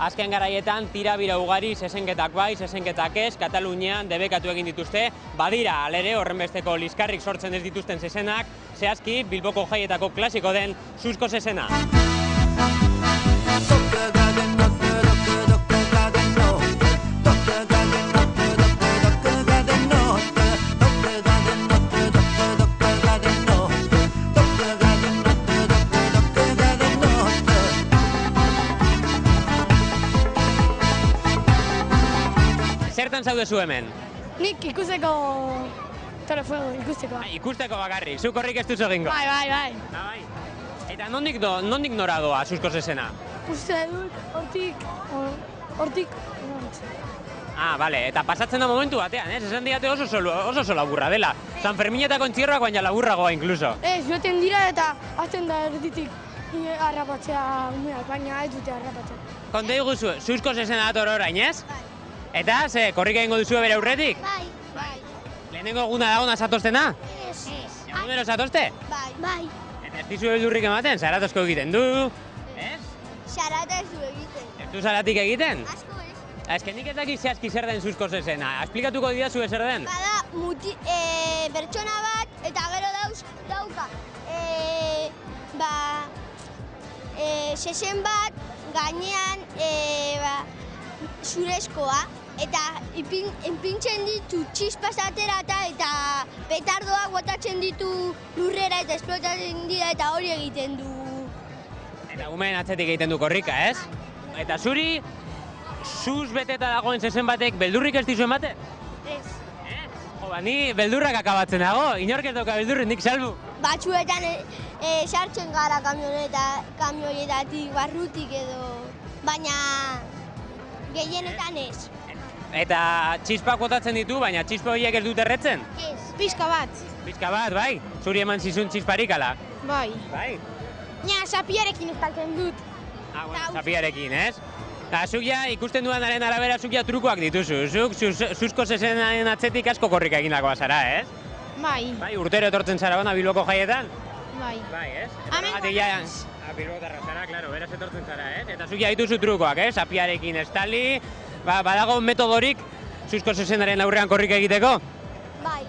azken garaietan tirabira ugari, zezenketak bai, zezenketak ez, Katalunian debekatu egin dituzte, badira alere horrenbesteko liskarrik sortzen ez dituzten zezenak, zehazki Bilboko jaietako klasiko den Suzko zezena. Zertan zaudezu hemen? Nik ikusteko telefuego, ikusteko. Ikusteko bakarrik, zuk horrik ez duzu egingo? Bai. Eta nondik nora doa Suzko zezena? Uste dut, hortik. Bale, eta pasatzen da momentu batean, ez? Esan diate oso laburra dela. San Ferminetako entzierroak baina laburragoa inkluso. Ez, joeten dira eta azten da erditik harrapatzea umeak, baina ez dute harrapatzen. Konta iguzu, Suzko zezena dator orain, ez? Eta, korrika egingo duzue bere aurretik? Bai. Lehenengo eguna da ona zatoztena? Ez. Egunero zatozte? Bai. Eta ez dizu beldurrik ematen, zaratozko egiten du? Ez? Zarata ez du egiten. Ez du zaratik egiten? Asko ez. Ez que nik ez dakit zehazki zer den Suzko zezena. Esplikatuko didazu zer den? Bada, pertsona bat eta gero dauka. Zezen bat gainean zurezkoa. Eta ipintzen ditu txispaz aterata eta petardoak botatzen ditu lurrera eta esplotatzen dira eta hori egiten du. Eta umeen atzetik egiten du korrika, ez? Eta zuri, zuz beteta dagoen zezen batek beldurrik ez dizu ematen? Ez. Ni beldurrak akabatzen dago, inork ez dauka beldurrik, nik salbu. Batzuetan sartzen gara kamioietatik, barrutik edo, baina gehienetan ez. Eta txispak botatzen ditu, baina txispa horiek ez dut erretzen? Ez. Pizka bat. Pizka bat, bai? Zuri eman zizun txisparik ala? Bai. Bai? Nia, sapiarekin estaltzen dut. Bueno, sapiarekin, ez? Zuk ja, ikusten dudanaren arabera, zuk ja trukoak dituzu. Zuk Suzko zezenaren atzetik asko korrika egindakoa zara, ez? Bai. Bai, urtero etortzen zara bana Bilboko jaietan? Bai. Bai, ez? Hemen Bilbotarra zara, klaro, beraz etortzen zara, ez? Eta zuk ja dituzu trukoak, ez? Sapiarekin estali, badago metodorik Suzko zezenaren aurrean korrika egiteko? Bai.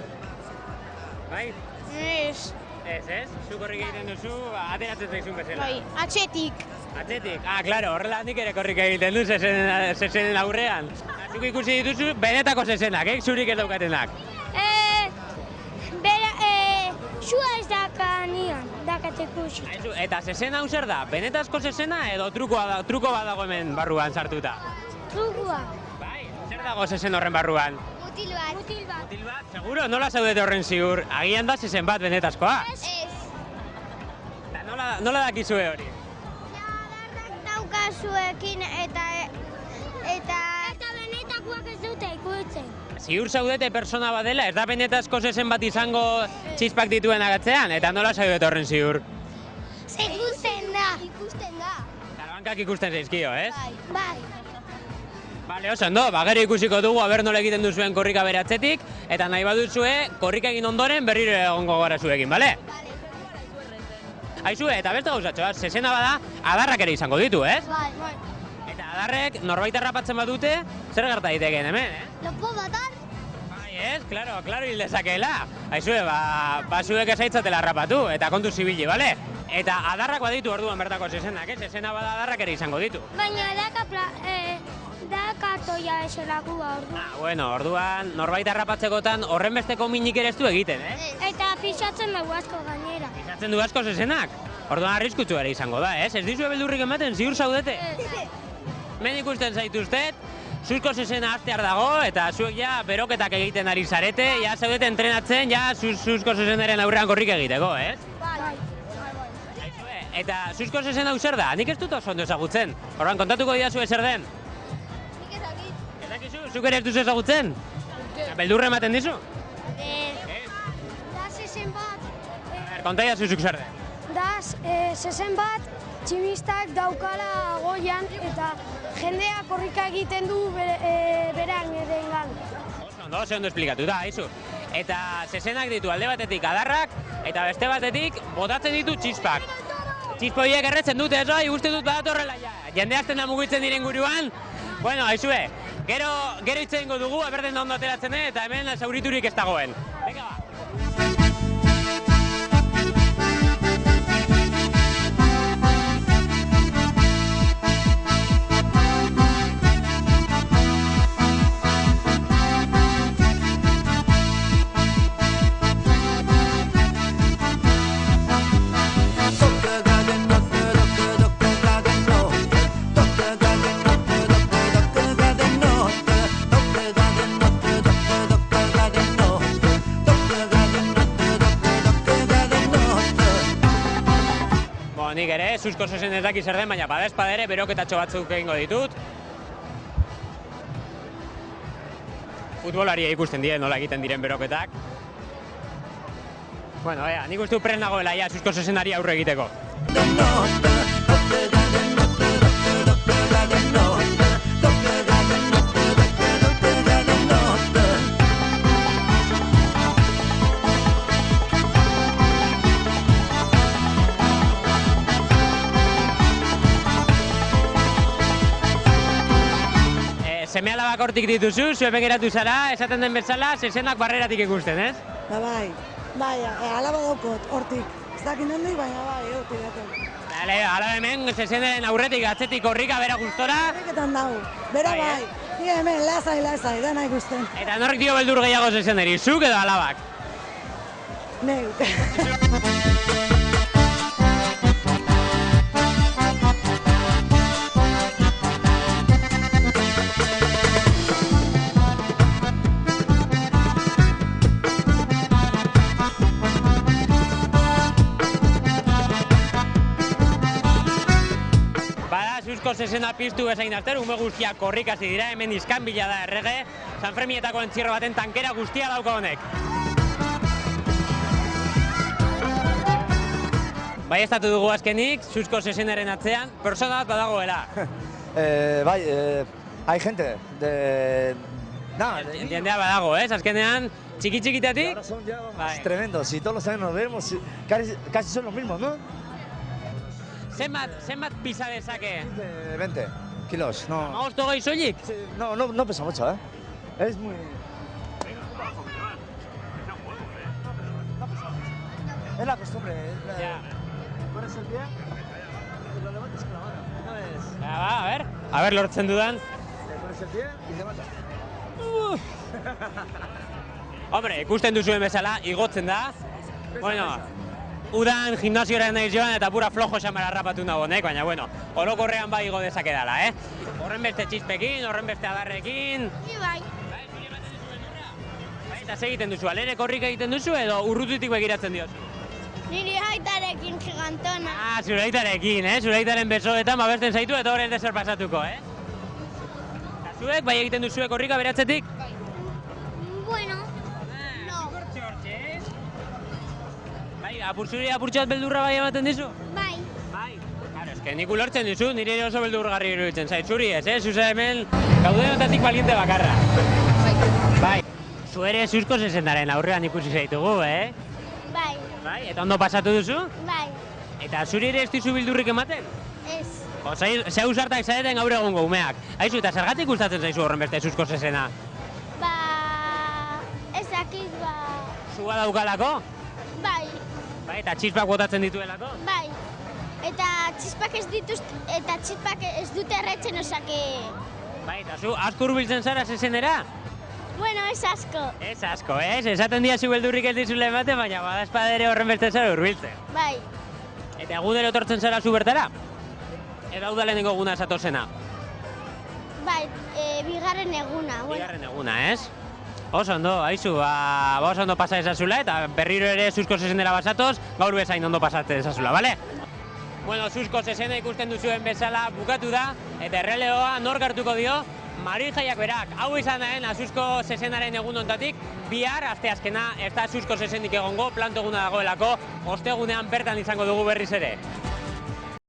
Bai? Ez. Ez? Zuk korrika egiten duzu, ateratzen zaizun bezala. Bai, atxetik. Atzetik? Klaro, horrela nik ere korrika egiten du zezenen aurrean. Zuk ikusi dituzu benetako zezenak, zurik ez daukatenak. Zua ez dakanian, dakateko ikusi. Eta zezena hau zer da? Benetazko zezena edo truko bat dago hemen barruan sartuta? Trukua. Bai, zer dago zezen horren barruan? Mutil bat. Mutil bat? Seguro? Nola zaudete horren ziur? Agian da zezen bat benetazkoa? Ez. Nola dakizue hori? Adarrak daukazuekin eta benetakoak ez dute ikutzen. Ziur zaudete persona bat dela, ez da benetazko zezen bat izango txispak dituen agatzean, eta nola zaudete horren ziur? Ikusten da. Ikusten da. Karabankak ikusten zaizkio, ez? Bai. Bale, oso ondo, gero ikusiko dugu aber nola egiten duzuen korrika bere atzetik, eta nahi baduzue korrika egin ondoren berriro egongo gara zuekin, bale? Aizue, eta beste gauzatxoa, zezena bada, adarrak ere izango ditu, ez? Bai. Eta adarrek norbait harrapatzen badute, zer gerta daitekeen hemen, Lopo batar? Bai, ez? Klaro hil dezakeela. Aizue, zuek ezaitzatela harrapatu, eta kontu zibili, bale? Eta adarrak baditu orduan bertako zezenak, ez? Zezena bada adarrak ere izango ditu. Baina dakatoia esolakua orduan. Bueno, orduan norbait harrapatzekotan horren besteko minik ere ez du egiten, Eta pisatzen dugu asko gainera. Pisatzen du asko zezenak? Orduan arriskutsu ere izango da, ez? Ez dizue beldurrik ematen, ziur zaudete? Men ikusten zaituztet, Suzko zezena hastear dago, eta zuek ja beroketak egiten ari zarete, ja zaudete entrenatzen, ja Suzko zezenaren aurrean korrika egiteko, ez? Bai. Eta Suzko zezena hau zer da? Nik ez dut oso ondo ezagutzen. Orduan, kontatuko didazu zer den? Nik ezagit. Ez dakizu? Zuk ere ez duzu ezagutzen? Beldurra ematen dizu? Da zezen bat. Konta didazu zuk zer den? Da zezen bat tximistak daukala goian eta jendea korrika egiten du beran edengan. Oso ondo esplikatu da, haizu. Eta zezenak ditu alde batetik adarrak, eta beste batetik botatzen ditu txispak. Txispa horiek erretzen dute, ez bai, uste dut badatorrela ja. Jende azten da mugitzen diren guruan. Bueno, haizue, gero hitz egingo dugu, eberden da ondo ateratzen, eta hemen zauriturik ez dagoen. Venga, ba. Nik ere, Susko Sesen ez daki zer den, baina badezpadere beroketatxo batzuk egingo ditut. Futbolaria ikusten dien nola egiten diren beroketak. Bueno, nik uste pren nagoela ja Susko Sesenari aurre egiteko. Seme-alabak hortik dituzu, zuen begiratu zara, esaten den bezala, Sesenak barreratik ikusten, ez? Bai, alaba daukot, hortik. Ez dakin nondik, baina bai, hortik daukot. Dale, alaba hemen, Sesenaren aurretik, atzetik horrika, bera gustora. Horriketan dago, bera bai. Ni hemen, lasai, dana ikusten. Eta nork dio beldur gehiago Seseneri, zuk edo alabak? Neuk. Susko Sesena piztu bezain azter, ume guztiak korrikasi dira, hemen iskanbila da errege, Sanfermietako entzierro baten tankera guztia dauka honek. Bai, estatu dugu azkenik, Susko Sesenaren atzean, persona bat badagoela. Bai, hay gente de... Jendea badago, azkenean, txiki-txikitatik? Ahora son ya tremendos, si todos los años nos vemos, casi son los mismos, ¿no? Zenbat pisa dezake? 20 kilos, no... Magosto gehi soilik? No pesa mucho, Es muy... Es la costumbre, pones el pie y lo levantas con la mano, no es... A ver, lortzen dudan. Pones el pie y te matas. Hombre, ikusten duzuen bezala, igotzen da. Bueno, udan gimnasioaren naiz joan eta pura flojo xamara harrapatu nago honek, baina bueno, orokorrean bai igo dezake dela, Horren beste txispekin, horren beste adarrekin. Ni bai. Bai, zuri ematen duzu beldurra? Bai, eta ze egiten duzu, alere korrika egiten duzu edo urrutitik begiratzen diozu? Niri aitarekin gigantona. Zure aitarekin, zure aitaren besoetan babesten zaitu eta horren dezer pasatuko, Eta zuek, bai egiten duzue korrika beratzetik? Bueno, no. Bai, apurtxoat beldurra bai ematen dizu? Bai. Bai. Claro, eske nik ulertzen dizu, nire oso beldurgarri iruditzen zait, zuri ez, Zuze hemen gaudenotatik baliente bakarra. Bai. Zu ere Susko Sesenaren aurrean ikusi zaitugu, Bai. Bai, eta ondo pasatu duzu? Bai. Eta zuri ere ez dizu bildurrik ematen? Ez. Ze ausartak zareten gaur egungo umeak. Aizu, eta zergatik gustatzen zaizu horren beste Susko Sesena? Ez dakit, Zua daukalako? Bai. Bai, eta txispak botatzen dituelako? Bai. Eta txispak ez dute erretzen osake... Bai, eta zu asko hurbiltzen zara Sesenera? Bueno, ez asko. Ez asko, esaten diazu beldurrik ez dizule ematen, baina badazpadere horren beste zara hurbiltzen. Bai. Eta egunero etortzen zara zu bertara? Eta hau da lehenengo eguna esatozena? Bai, bigarren eguna. Bigarren eguna, Oso ondo, haizu, oso ondo pasa ezazula eta berriro ere Susko Sesenera basatoz, gaur bezain ondo pasatzen ezazula, bale? Bueno, Susko Sesena ikusten duzuen bezala bukatu da, eta erreleoa nork hartuko dio, Marijaiak berak. Hau izan da, Susko Sesenaren egun ontatik, bihar, asteazkena, ez da Susko Sesenik egongo, planto eguna dagoelako, ostegunean bertan izango dugu berriz ere.